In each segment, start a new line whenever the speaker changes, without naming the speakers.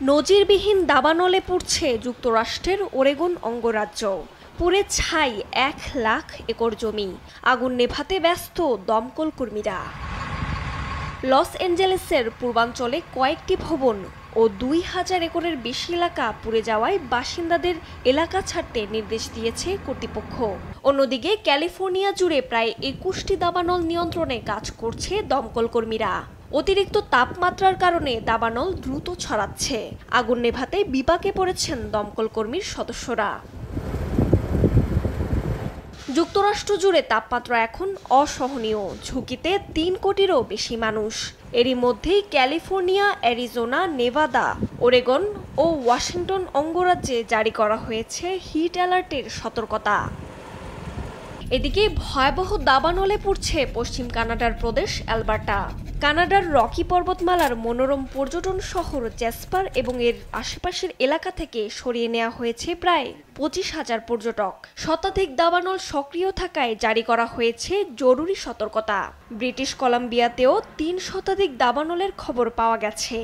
নজিরবিহীন দাবানলে পুড়ছে যুক্তরাষ্ট্রের ওরেগন অঙ্গরাজ্য। পুড়ে ছাই 1,00,000 একর জমি। আগুন নেভাতে ব্যস্ত দমকল কর্মীরা। লস অ্যাঞ্জেলেসের পূর্বাঞ্চলে কয়েকটি ভবন ও 2,000 একরের বেশি এলাকা পুড়ে যাওয়ায় বাসিন্দাদের এলাকা ছাড়তে নির্দেশ দিয়েছে কর্তৃপক্ষ। অন্যদিকে ক্যালিফোর্নিয়া জুড়ে প্রায় 21টি দাবানল নিয়ন্ত্রণে কাজ করছে দমকল কর্মীরা। অতিরিক্ত তাপমাত্রার কারণে দাবানল দ্রুত ছড়াচ্ছে। আগুন নেভাতে বিপাকে পড়েছেন দমকল কর্মীর সদস্যরা। যুক্তরাষ্ট্র জুড়ে তাপমাত্রা এখন অসহনীয়, ঝুঁকিতে 3 কোটিরও বেশি মানুষ। এরই মধ্যেই ক্যালিফোর্নিয়া, অ্যারিজোনা, নেভাদা, ওরেগন ও ওয়াশিংটন অঙ্গরাজ্যে জারি করা হয়েছে হিট অ্যালার্টের সতর্কতা। এদিকে ভয়াবহ দাবানলে পুড়ছে পশ্চিম কানাডার প্রদেশ অ্যালবার্টা। কানাডার রকি পর্বতমালার মনোরম পর্যটন শহর জ্যাসপার এবং এর আশেপাশের এলাকা থেকে সরিয়ে নেওয়া হয়েছে প্রায় 25,000 পর্যটক। শতাধিক দাবানল সক্রিয় থাকায় জারি করা হয়েছে জরুরি সতর্কতা। ব্রিটিশ কলাম্বিয়াতেও 3 শতাধিক দাবানলের খবর পাওয়া গেছে।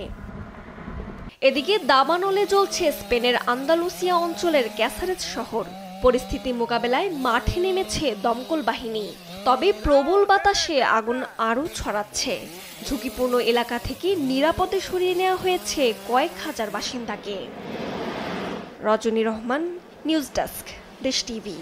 এদিকে দাবানলে জ্বলছে স্পেনের আন্দালুসিয়া অঞ্চলের ক্যাসারেজ শহর। পরিস্থিতি মোকাবেলায় মাঠে নেমেছে দমকল বাহিনী। তবে প্রবল বাতাসে আগুন আরও ছড়াচ্ছে। ঝুঁকিপূর্ণ এলাকা থেকে নিরাপদে সরিয়ে নেওয়া হয়েছে কয়েক হাজার বাসিন্দাকে। রজনী রহমান, নিউজ ডেস্ক, দেশ টিভি।